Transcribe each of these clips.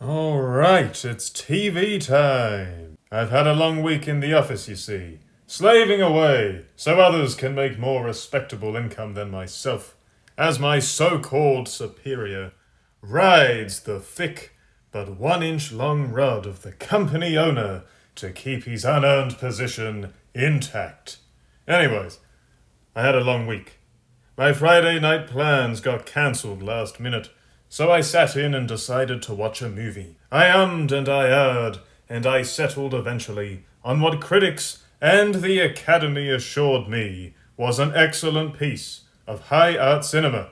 Alright, it's TV time. I've had a long week in the office, you see, slaving away so others can make more respectable income than myself, as my so-called superior rides the thick but 1-inch long rod of the company owner to keep his unearned position intact. Anyways, I had a long week. My Friday night plans got cancelled last minute, so I sat in and decided to watch a movie. I ummed and I erred, and I settled eventually on what critics and the Academy assured me was an excellent piece of high art cinema.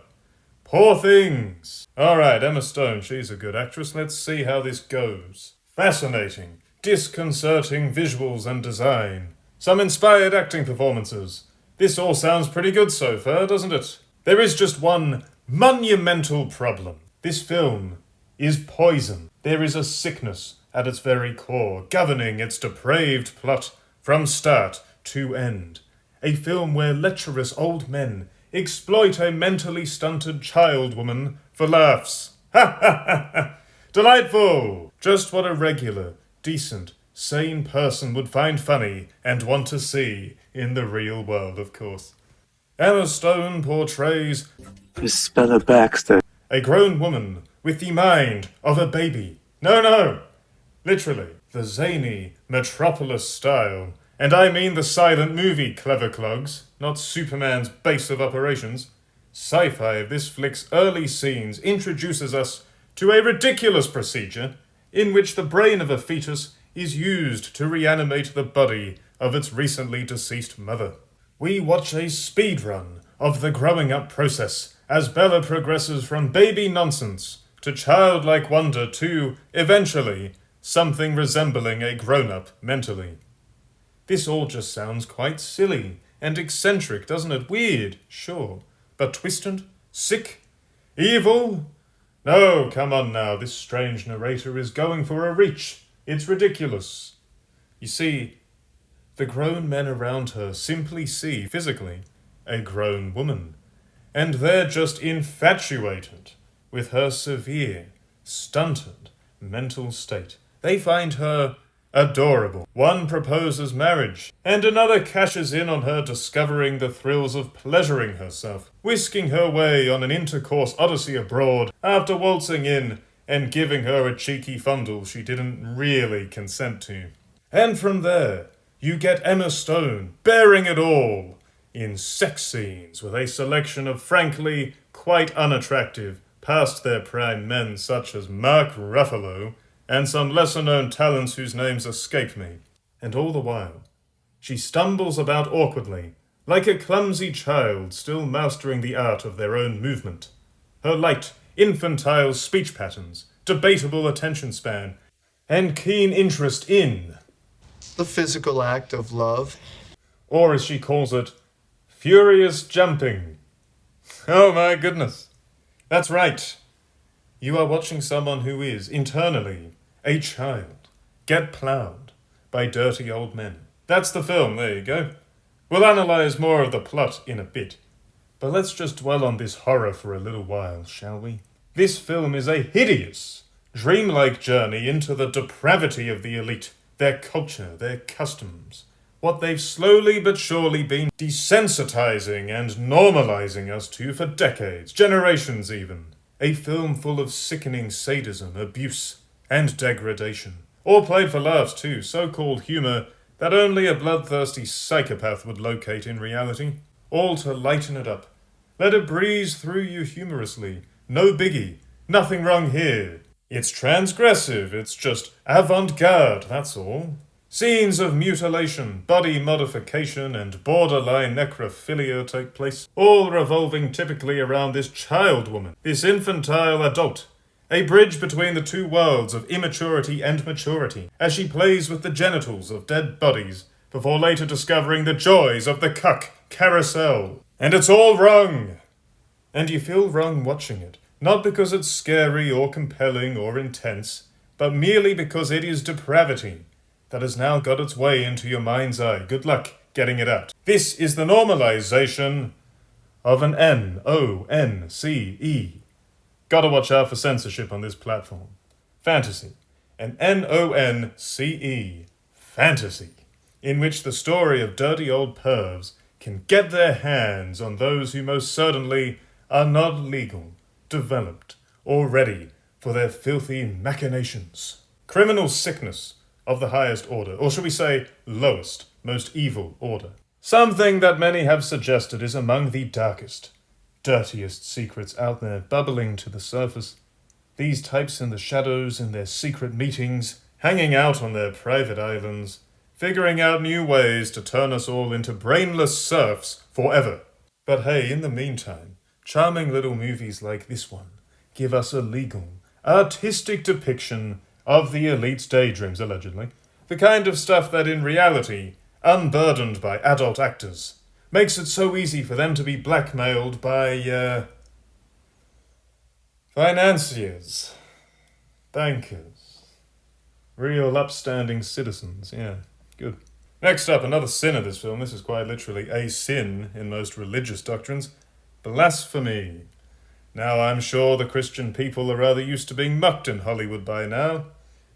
Poor Things. Alright, Emma Stone, she's a good actress. Let's see how this goes. Fascinating, disconcerting visuals and design. Some inspired acting performances. This all sounds pretty good so far, doesn't it? There is just one monumental problem. This film is poison. There is a sickness at its very core, governing its depraved plot from start to end. A film where lecherous old men exploit a mentally stunted child woman for laughs. Ha ha ha ha! Delightful! Just what a regular, decent, sane person would find funny and want to see in the real world, of course. Emma Stone portrays Miss Bella Baxter, a grown woman with the mind of a baby. No, literally, the zany Metropolis style. And I mean the silent movie, clever clogs, not Superman's base of operations. Sci-fi of this flick's early scenes introduces us to a ridiculous procedure in which the brain of a fetus is used to reanimate the body of its recently deceased mother. We watch a speedrun of the growing up process as Bella progresses from baby nonsense to childlike wonder to, eventually, something resembling a grown-up mentally. This all just sounds quite silly and eccentric, doesn't it? Weird, sure, but twisted, sick, evil? No, come on now, this strange narrator is going for a reach. It's ridiculous. You see, the grown men around her simply see, physically, a grown woman, and they're just infatuated with her severe, stunted mental state. They find her adorable. One proposes marriage, and another cashes in on her discovering the thrills of pleasuring herself, whisking her way on an intercourse odyssey abroad after waltzing in and giving her a cheeky fondle she didn't really consent to. And from there, you get Emma Stone bearing it all in sex scenes with a selection of frankly quite unattractive, past their prime men such as Mark Ruffalo and some lesser-known talents whose names escape me. And all the while, she stumbles about awkwardly, like a clumsy child still mastering the art of their own movement. Her light, infantile speech patterns, debatable attention span, and keen interest in the physical act of love. Or as she calls it, furious jumping. Oh my goodness. That's right. You are watching someone who is, internally, a child, get ploughed by dirty old men. That's the film, there you go. We'll analyse more of the plot in a bit. But let's just dwell on this horror for a little while, shall we? This film is a hideous, dreamlike journey into the depravity of the elite, their culture, their customs, what they've slowly but surely been desensitizing and normalizing us to for decades, generations even. A film full of sickening sadism, abuse, and degradation. All played for laughs too, so-called humour that only a bloodthirsty psychopath would locate in reality. All to lighten it up. Let it breeze through you humorously. No biggie. Nothing wrong here. It's transgressive, it's just avant-garde, that's all. Scenes of mutilation, body modification, and borderline necrophilia take place, all revolving typically around this child woman, this infantile adult, a bridge between the two worlds of immaturity and maturity, as she plays with the genitals of dead bodies, before later discovering the joys of the cuck carousel. And it's all wrong! And you feel wrong watching it. Not because it's scary or compelling or intense, but merely because it is depravity that has now got its way into your mind's eye. Good luck getting it out. This is the normalization of an N-O-N-C-E. Gotta watch out for censorship on this platform. fantasy, and Nonce, fantasy, in which the story of dirty old pervs can get their hands on those who most certainly are not legal, developed, or ready for their filthy machinations. Criminal sickness of the highest order, or shall we say lowest, most evil order. Something that many have suggested is among the darkest, dirtiest secrets out there bubbling to the surface. These types in the shadows in their secret meetings, hanging out on their private islands, figuring out new ways to turn us all into brainless serfs forever. But hey, in the meantime, charming little movies like this one give us a legal, artistic depiction of the elite's daydreams, allegedly. The kind of stuff that in reality, unburdened by adult actors, makes it so easy for them to be blackmailed by, financiers, bankers, real upstanding citizens, yeah, good. Next up, another sin of this film. This is quite literally a sin in most religious doctrines. Blasphemy. Now, I'm sure the Christian people are rather used to being mucked in Hollywood by now.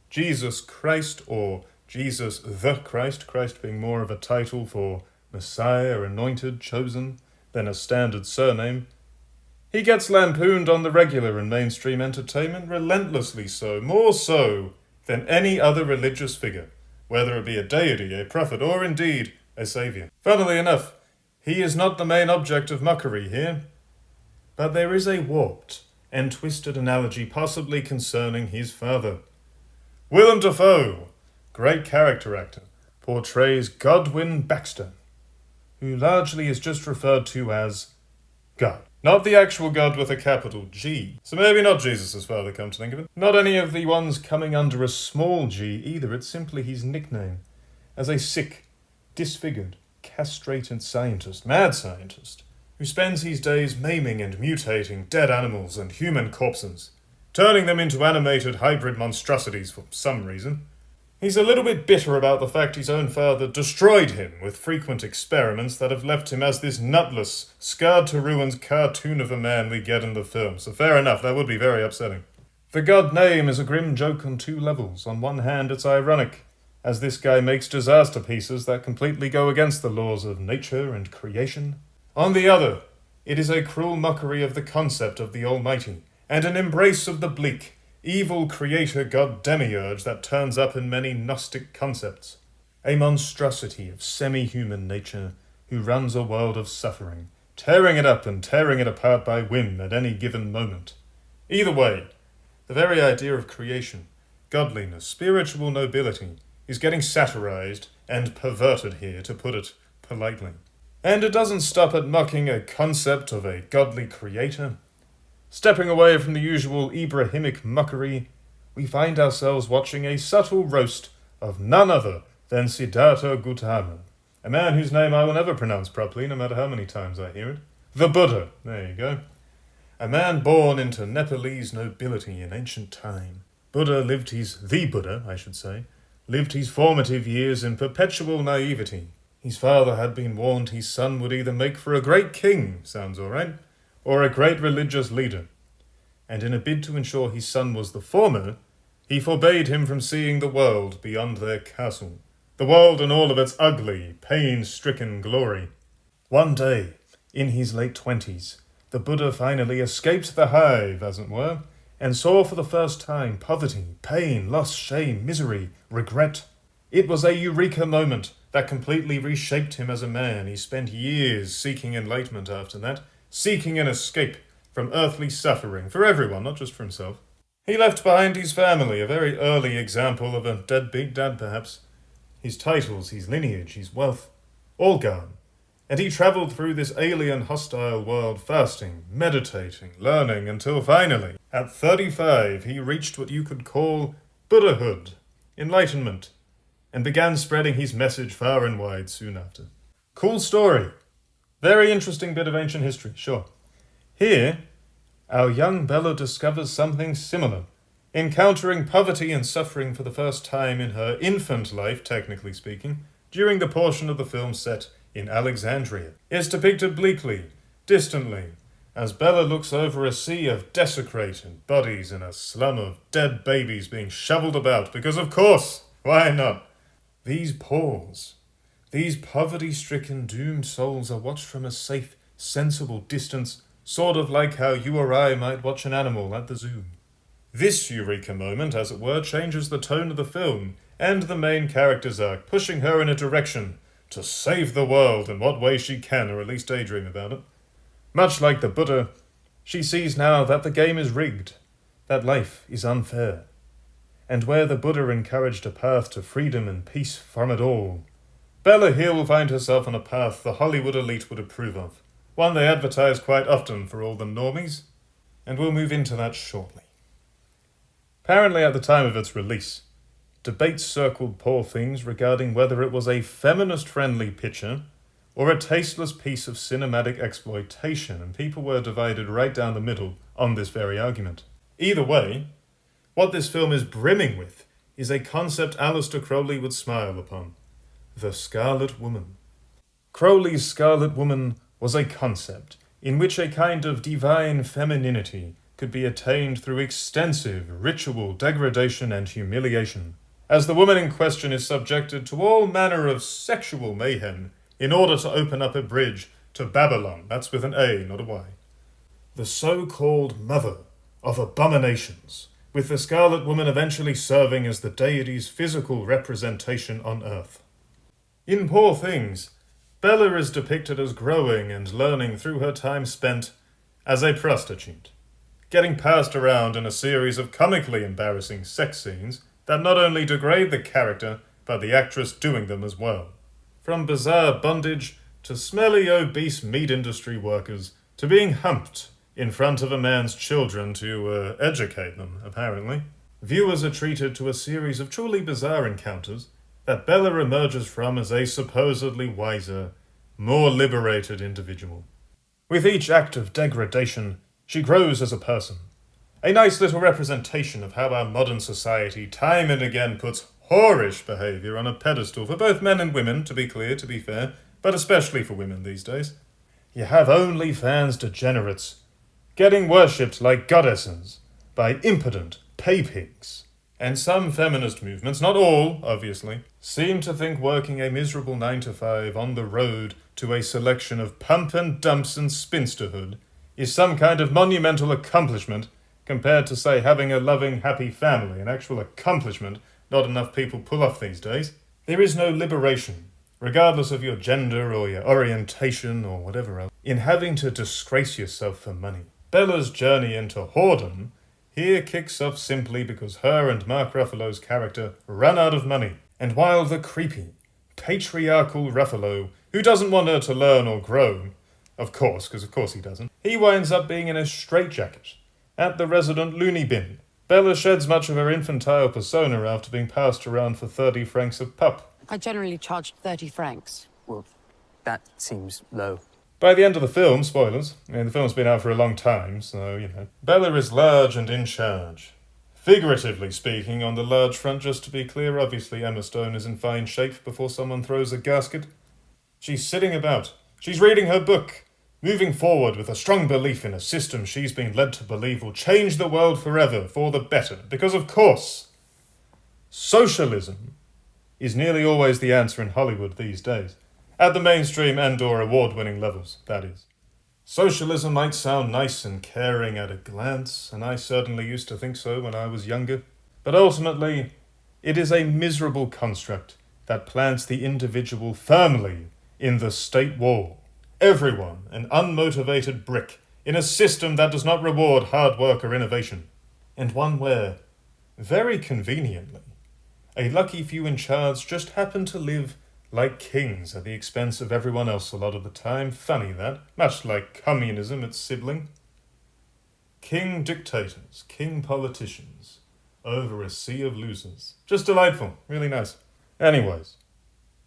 Jesus Christ, or Jesus the Christ, Christ being more of a title for Messiah, anointed, chosen, than a standard surname. He gets lampooned on the regular in mainstream entertainment, relentlessly so, more so than any other religious figure, whether it be a deity, a prophet, or indeed a saviour. Funnily enough, he is not the main object of mockery here, but there is a warped and twisted analogy possibly concerning his father. Willem Dafoe, great character actor, portrays Godwin Baxter, who largely is just referred to as God. Not the actual God with a capital G. So maybe not Jesus' father, come to think of it. Not any of the ones coming under a small g either. It's simply his nickname. As a sick, disfigured, castrated scientist, mad scientist, who spends his days maiming and mutating dead animals and human corpses, turning them into animated hybrid monstrosities for some reason. He's a little bit bitter about the fact his own father destroyed him with frequent experiments that have left him as this nutless, scarred-to-ruins cartoon of a man we get in the film. So fair enough, that would be very upsetting. The God name is a grim joke on two levels. On one hand, it's ironic, as this guy makes disaster pieces that completely go against the laws of nature and creation. On the other, it is a cruel mockery of the concept of the Almighty, and an embrace of the bleak, evil creator-god demiurge that turns up in many Gnostic concepts. A monstrosity of semi-human nature who runs a world of suffering, tearing it up and tearing it apart by whim at any given moment. Either way, the very idea of creation, godliness, spiritual nobility, is getting satirized and perverted here, to put it politely. And it doesn't stop at mocking a concept of a godly creator. Stepping away from the usual Ibrahimic mockery, we find ourselves watching a subtle roast of none other than Siddhartha Gautama, a man whose name I will never pronounce properly, no matter how many times I hear it. The Buddha, there you go. A man born into Nepalese nobility in ancient time. The Buddha, I should say, lived his formative years in perpetual naivety. His father had been warned his son would either make for a great king, sounds all right, or a great religious leader, and in a bid to ensure his son was the former, he forbade him from seeing the world beyond their castle, the world in all of its ugly, pain-stricken glory. One day, in his late 20s, the Buddha finally escaped the hive, as it were, and saw for the first time poverty, pain, loss, shame, misery, regret. It was a eureka moment that completely reshaped him as a man. He spent years seeking enlightenment after that, seeking an escape from earthly suffering, for everyone, not just for himself. He left behind his family, a very early example of a deadbeat dad perhaps. His titles, his lineage, his wealth, all gone. And he travelled through this alien, hostile world, fasting, meditating, learning, until finally, at 35, he reached what you could call Buddhahood, enlightenment, and began spreading his message far and wide soon after. Cool story. Very interesting bit of ancient history, sure. Here, our young Bella discovers something similar, encountering poverty and suffering for the first time in her infant life, technically speaking, during the portion of the film set in Alexandria. It's depicted bleakly, distantly, as Bella looks over a sea of desecrated bodies in a slum of dead babies being shoveled about, because of course, why not? These paws, these poverty-stricken doomed souls are watched from a safe, sensible distance, sort of like how you or I might watch an animal at the zoo. This eureka moment, as it were, changes the tone of the film and the main character's arc, pushing her in a direction to save the world in what way she can, or at least daydream about it. Much like the Buddha, she sees now that the game is rigged, that life is unfair. And where the Buddha encouraged a path to freedom and peace from it all, Bella here will find herself on a path the Hollywood elite would approve of, one they advertise quite often for all the normies, and we'll move into that shortly. Apparently at the time of its release, debates circled Poor Things regarding whether it was a feminist-friendly picture or a tasteless piece of cinematic exploitation, and people were divided right down the middle on this very argument. Either way, what this film is brimming with is a concept Aleister Crowley would smile upon: the Scarlet Woman. Crowley's Scarlet Woman was a concept in which a kind of divine femininity could be attained through extensive ritual degradation and humiliation, as the woman in question is subjected to all manner of sexual mayhem in order to open up a bridge to Babylon. That's with an A, not a Y. The so-called mother of abominations, with the Scarlet Woman eventually serving as the deity's physical representation on Earth. In Poor Things, Bella is depicted as growing and learning through her time spent as a prostitute, getting passed around in a series of comically embarrassing sex scenes that not only degrade the character, but the actress doing them as well. From bizarre bondage to smelly obese meat industry workers to being humped in front of a man's children to educate them, apparently. Viewers are treated to a series of truly bizarre encounters that Bella emerges from as a supposedly wiser, more liberated individual. With each act of degradation, she grows as a person. A nice little representation of how our modern society time and again puts whorish behaviour on a pedestal for both men and women, to be clear, to be fair, but especially for women these days. You have OnlyFans degenerates getting worshipped like goddesses by impotent pay pigs. And some feminist movements, not all, obviously, seem to think working a miserable 9-to-5 on the road to a selection of pump and dumps and spinsterhood is some kind of monumental accomplishment compared to, say, having a loving, happy family, an actual accomplishment not enough people pull off these days. There is no liberation, regardless of your gender or your orientation or whatever else, in having to disgrace yourself for money. Bella's journey into whoredom here kicks off simply because her and Mark Ruffalo's character run out of money. And while the creepy, patriarchal Ruffalo, who doesn't want her to learn or grow, of course, because of course he doesn't, he winds up being in a straitjacket at the resident loony bin. Bella sheds much of her infantile persona after being passed around for 30 francs a pup. I generally charged 30 francs. Well, that seems low. By the end of the film, spoilers, the film's been out for a long time, so, Bella is large and in charge. Figuratively speaking, on the large front, just to be clear, obviously Emma Stone is in fine shape before someone throws a gasket. She's sitting about. She's reading her book, moving forward with a strong belief in a system she's been led to believe will change the world forever for the better. Because, of course, socialism is nearly always the answer in Hollywood these days. At the mainstream and/or award-winning levels, that is. Socialism might sound nice and caring at a glance, and I certainly used to think so when I was younger. But ultimately, it is a miserable construct that plants the individual firmly in the state wall. Everyone an unmotivated brick in a system that does not reward hard work or innovation. And one where, very conveniently, a lucky few in charge just happen to live like kings at the expense of everyone else a lot of the time. Funny that, much like communism, its sibling. King dictators, king politicians, over a sea of losers. Just delightful, really nice. Anyways,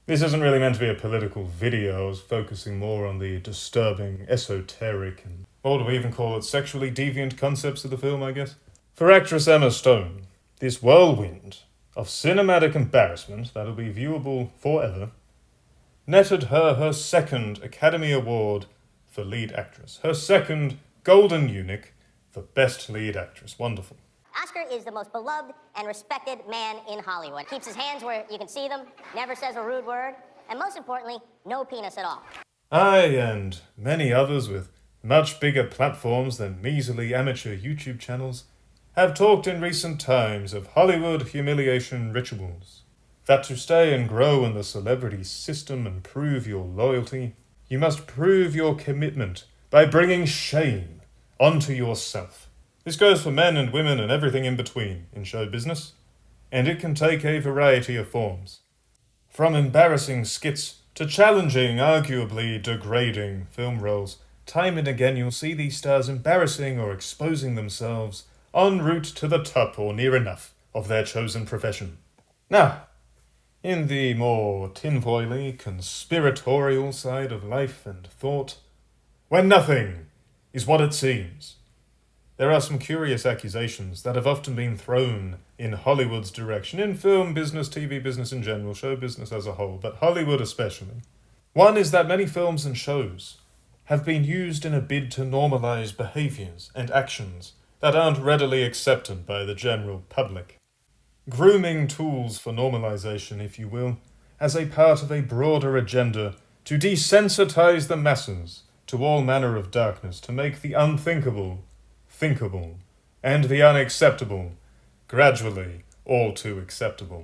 this isn't really meant to be a political video. I was focusing more on the disturbing, esoteric, and what do we even call it, sexually deviant concepts of the film, I guess. For actress Emma Stone, this whirlwind of cinematic embarrassment that'll be viewable forever netted her second Academy Award for lead actress, her second Golden Eunuch for Best Lead Actress. Wonderful. Oscar is the most beloved and respected man in Hollywood. Keeps his hands where you can see them, never says a rude word, and most importantly, no penis at all. I, and many others with much bigger platforms than measly amateur YouTube channels, have talked in recent times of Hollywood humiliation rituals. That to stay and grow in the celebrity system and prove your loyalty, you must prove your commitment by bringing shame onto yourself. This goes for men and women and everything in between in show business, and it can take a variety of forms. From embarrassing skits to challenging, arguably degrading film roles, time and again you'll see these stars embarrassing or exposing themselves en route to the top or near enough of their chosen profession. Now, in the more tinfoily, conspiratorial side of life and thought, when nothing is what it seems, there are some curious accusations that have often been thrown in Hollywood's direction, in film business, TV business in general, show business as a whole, but Hollywood especially. One is that many films and shows have been used in a bid to normalize behaviors and actions that aren't readily accepted by the general public. Grooming tools for normalization, if you will, as a part of a broader agenda to desensitize the masses to all manner of darkness, to make the unthinkable thinkable, and the unacceptable gradually all too acceptable.